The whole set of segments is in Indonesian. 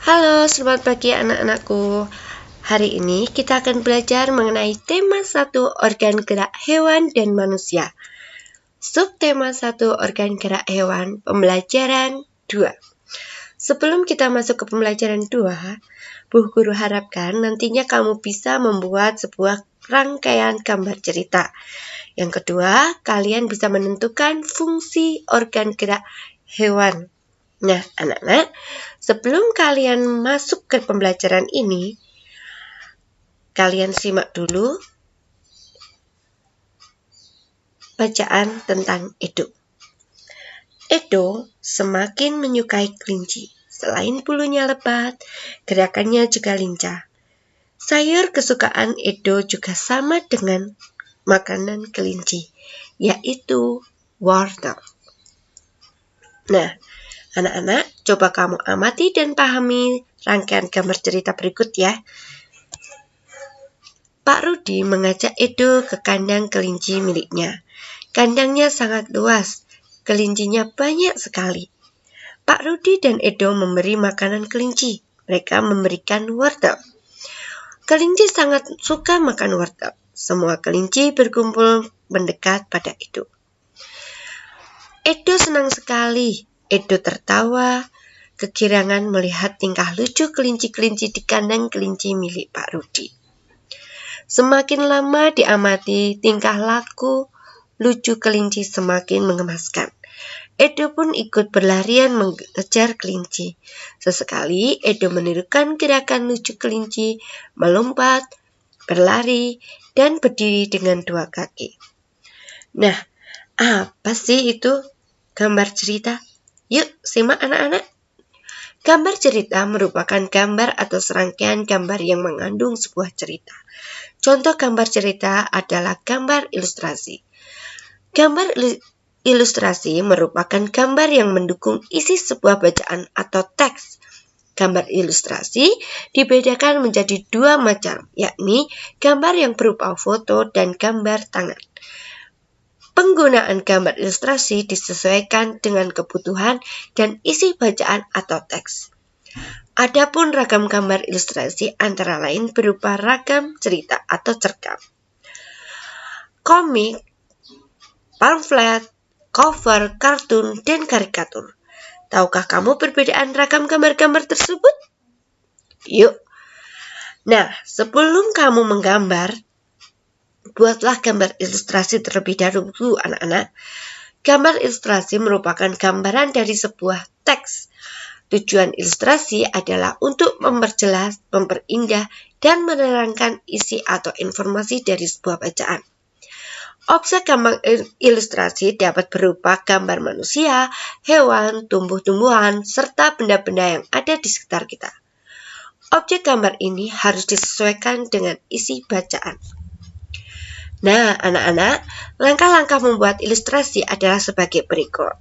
Halo, selamat pagi anak-anakku. Hari ini kita akan belajar mengenai tema 1 organ gerak hewan dan manusia. Subtema 1 organ gerak hewan, pembelajaran 2. Sebelum kita masuk ke pembelajaran 2, Bu Guru harapkan nantinya kamu bisa membuat sebuah rangkaian gambar cerita. Yang kedua, kalian bisa menentukan fungsi organ gerak hewan. Nah, anak-anak, sebelum kalian masuk ke pembelajaran ini, kalian simak dulu bacaan tentang Edo. Edo semakin menyukai kelinci. Selain bulunya lebat, gerakannya juga lincah. Sayur kesukaan Edo juga sama dengan makanan kelinci, yaitu wortel. Nah, anak-anak, coba kamu amati dan pahami rangkaian gambar cerita berikut ya. Pak Rudi mengajak Edo ke kandang kelinci miliknya. Kandangnya sangat luas, kelincinya banyak sekali. Pak Rudi dan Edo memberi makanan kelinci. Mereka memberikan wortel. Kelinci sangat suka makan wortel. Semua kelinci berkumpul mendekat pada Edo. Edo senang sekali. Edo tertawa kegirangan melihat tingkah lucu kelinci-kelinci di kandang kelinci milik Pak Rudi. Semakin lama diamati, tingkah laku lucu kelinci semakin mengemaskan. Edo pun ikut berlarian mengejar kelinci. Sesekali Edo menirukan gerakan lucu kelinci, melompat, berlari, dan berdiri dengan 2 kaki. Nah, apa sih itu gambar cerita? Yuk, simak anak-anak. Gambar cerita merupakan gambar atau serangkaian gambar yang mengandung sebuah cerita. Contoh gambar cerita adalah gambar ilustrasi. Gambar ilustrasi merupakan gambar yang mendukung isi sebuah bacaan atau teks. Gambar ilustrasi dibedakan menjadi 2 macam, yakni gambar yang berupa foto dan gambar tangan. Penggunaan gambar ilustrasi disesuaikan dengan kebutuhan dan isi bacaan atau teks. Adapun ragam gambar ilustrasi antara lain berupa ragam cerita atau cerkam, komik, pamflet, cover, kartun, dan karikatur. Tahukah kamu perbedaan ragam gambar-gambar tersebut? Yuk. Nah, sebelum kamu menggambar, buatlah gambar ilustrasi terlebih dahulu, anak-anak. Gambar ilustrasi merupakan gambaran dari sebuah teks. Tujuan ilustrasi adalah untuk memperjelas, memperindah, dan menerangkan isi atau informasi dari sebuah bacaan. Objek gambar ilustrasi dapat berupa gambar manusia, hewan, tumbuh-tumbuhan, serta benda-benda yang ada di sekitar kita. Objek gambar ini harus disesuaikan dengan isi bacaan. Nah, anak-anak, langkah-langkah membuat ilustrasi adalah sebagai berikut.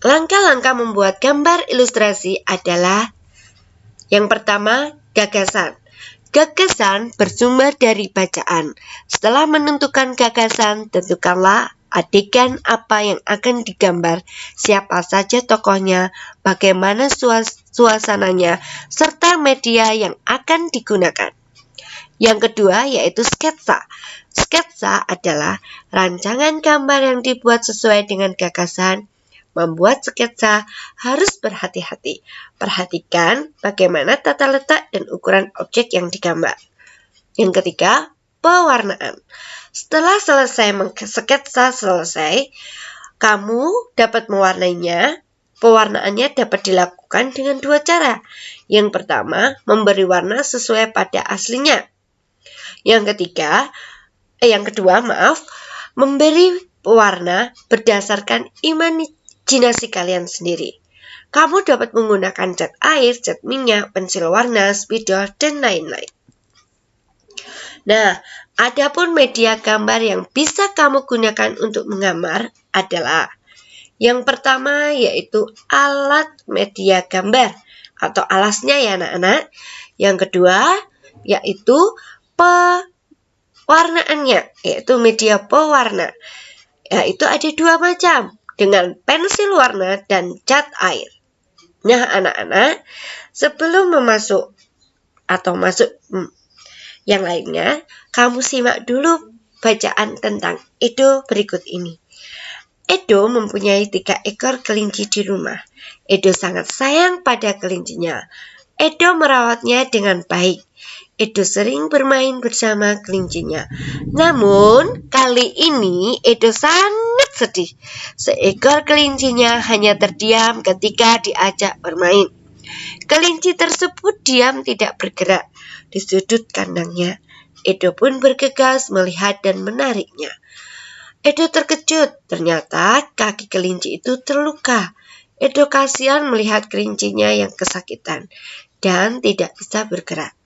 Langkah-langkah membuat gambar ilustrasi adalah: yang pertama, gagasan. Gagasan bersumber dari bacaan. Setelah menentukan gagasan, tentukanlah adegan apa yang akan digambar, siapa saja tokohnya, bagaimana suasananya, serta media yang akan digunakan. Yang kedua yaitu sketsa. Sketsa adalah rancangan gambar yang dibuat sesuai dengan gagasan. Membuat sketsa harus berhati-hati. Perhatikan bagaimana tata letak dan ukuran objek yang digambar. Yang ketiga, pewarnaan. Setelah sketsa selesai, kamu dapat mewarnainya. Pewarnaannya dapat dilakukan dengan 2 cara. Yang pertama, memberi warna sesuai pada aslinya. Yang kedua, memberi pewarna berdasarkan imajinasi kalian sendiri. Kamu dapat menggunakan cat air, cat minyak, pensil warna, spidol, dan lain-lain. Nah, adapun media gambar yang bisa kamu gunakan untuk menggambar adalah: yang pertama yaitu alat media gambar atau alasnya ya anak-anak. Yang kedua yaitu pewarnaannya, yaitu media pewarna. Yaitu ada 2 macam, dengan pensil warna dan cat air. Nah, anak-anak, sebelum masuk yang lainnya, kamu simak dulu bacaan tentang Edo berikut ini. Edo mempunyai 3 ekor kelinci di rumah. Edo sangat sayang pada kelincinya. Edo merawatnya dengan baik. Edo sering bermain bersama kelincinya. Namun, kali ini Edo sangat sedih. Seekor kelincinya hanya terdiam ketika diajak bermain. Kelinci tersebut diam tidak bergerak di sudut kandangnya. Edo pun bergegas melihat dan menariknya. Edo terkejut, ternyata kaki kelinci itu terluka. Edo kasihan melihat kelincinya yang kesakitan dan tidak bisa bergerak.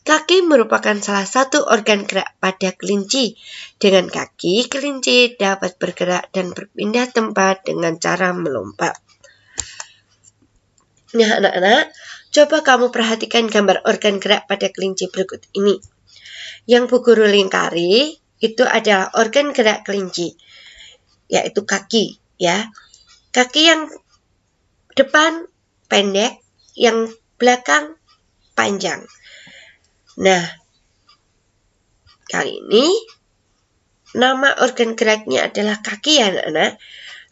Kaki merupakan salah satu organ gerak pada kelinci. Dengan kaki, kelinci dapat bergerak dan berpindah tempat dengan cara melompat. Nah, anak-anak, coba kamu perhatikan gambar organ gerak pada kelinci berikut ini. Yang Bu Guru lingkari itu adalah organ gerak kelinci, yaitu kaki, ya. Kaki yang depan pendek, yang belakang panjang. Nah, kali ini nama organ geraknya adalah kaki, ya anak-anak.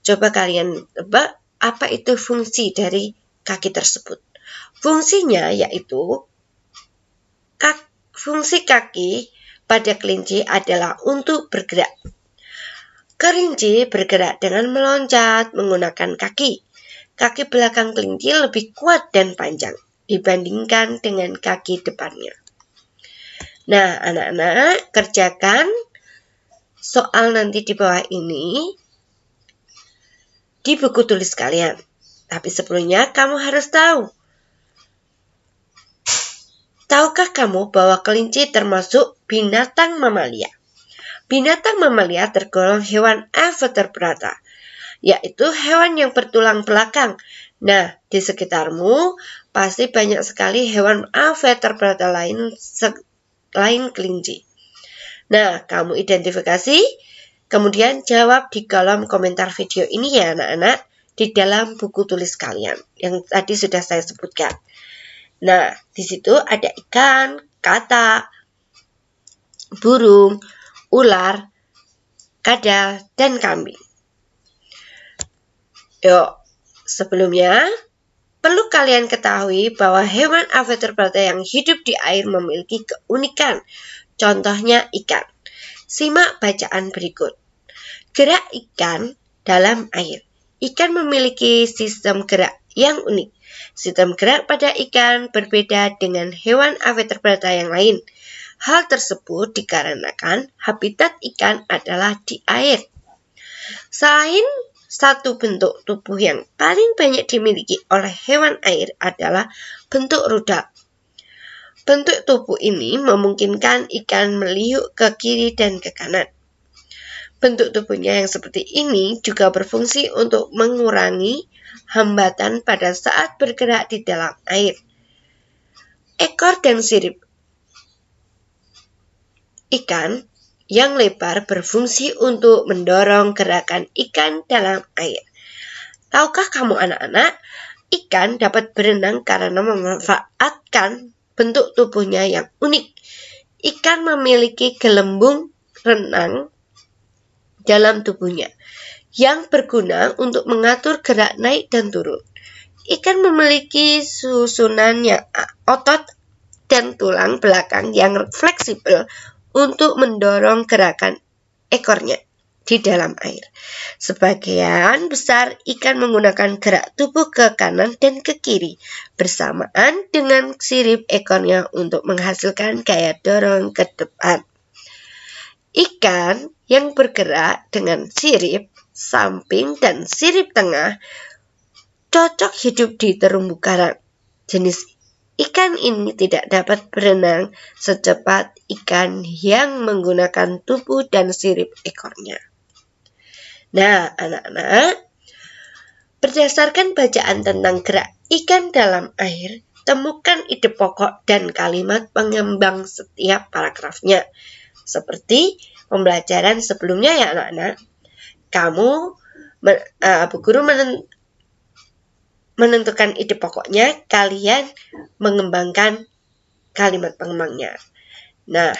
Coba kalian tebak apa itu fungsi dari kaki tersebut. Fungsinya yaitu fungsi kaki pada kelinci adalah untuk bergerak. Kelinci bergerak dengan meloncat menggunakan kaki. Kaki belakang kelinci lebih kuat dan panjang dibandingkan dengan kaki depannya. Nah, anak-anak, kerjakan soal nanti di bawah ini di buku tulis kalian. Tapi sebelumnya kamu harus tahu. Tahukah kamu bahwa kelinci termasuk binatang mamalia? Binatang mamalia tergolong hewan avertebrata, yaitu hewan yang bertulang belakang. Nah, di sekitarmu pasti banyak sekali hewan avertebrata lain selain kelinci. Nah, kamu identifikasi, kemudian jawab di kolom komentar video ini ya anak-anak, di dalam buku tulis kalian yang tadi sudah saya sebutkan. Nah, di situ ada ikan, katak, burung, ular, kadal, dan kambing. Yuk, sebelumnya perlu kalian ketahui bahwa hewan avertebrata yang hidup di air memiliki keunikan. Contohnya ikan. Simak bacaan berikut. Gerak ikan dalam air. Ikan memiliki sistem gerak yang unik. Sistem gerak pada ikan berbeda dengan hewan avertebrata yang lain. Hal tersebut dikarenakan habitat ikan adalah di air. Selain satu bentuk tubuh yang paling banyak dimiliki oleh hewan air adalah bentuk rudal. Bentuk tubuh ini memungkinkan ikan meliuk ke kiri dan ke kanan. Bentuk tubuhnya yang seperti ini juga berfungsi untuk mengurangi hambatan pada saat bergerak di dalam air. Ekor dan sirip ikan yang lebar berfungsi untuk mendorong gerakan ikan dalam air. Tahukah kamu anak-anak, ikan dapat berenang karena memanfaatkan bentuk tubuhnya yang unik. Ikan memiliki gelembung renang dalam tubuhnya yang berguna untuk mengatur gerak naik dan turun. Ikan memiliki susunan otot dan tulang belakang yang fleksibel untuk mendorong gerakan ekornya di dalam air. Sebagian besar ikan menggunakan gerak tubuh ke kanan dan ke kiri bersamaan dengan sirip ekornya untuk menghasilkan gaya dorong ke depan. Ikan yang bergerak dengan sirip samping dan sirip tengah cocok hidup di terumbu karang. Jenis ikan ini tidak dapat berenang secepat ikan yang menggunakan tubuh dan sirip ekornya. Nah, anak-anak, berdasarkan bacaan tentang gerak ikan dalam air, temukan ide pokok dan kalimat pengembang setiap paragrafnya. Seperti pembelajaran sebelumnya ya anak-anak, Bu Guru menentukan ide pokoknya, kalian mengembangkan kalimat pengembangnya. Nah,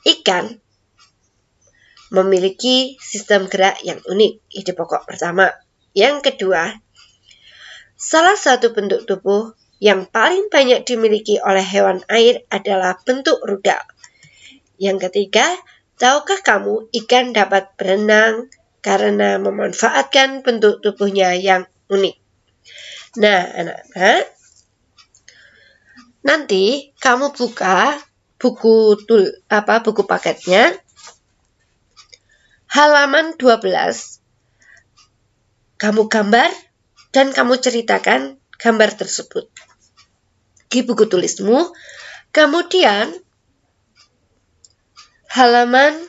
ikan memiliki sistem gerak yang unik, ide pokok pertama. Yang kedua, salah satu bentuk tubuh yang paling banyak dimiliki oleh hewan air adalah bentuk rudal. Yang ketiga, tahukah kamu ikan dapat berenang karena memanfaatkan bentuk tubuhnya yang unik? Nah, anak-anak, nanti kamu buka buku paketnya, halaman 12. Kamu gambar dan kamu ceritakan gambar tersebut di buku tulismu. Kemudian halaman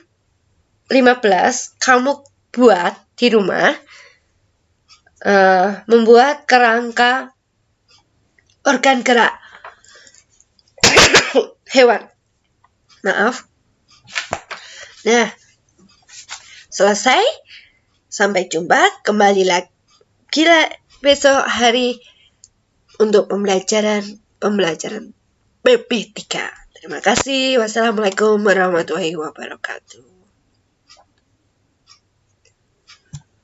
15 kamu buat di rumah, membuat kerangka organ gerak hewan. Maaf. Nah, selesai. Sampai jumpa, kembali lagi besok hari untuk pembelajaran PP3. Terima kasih. Wassalamualaikum warahmatullahi wabarakatuh.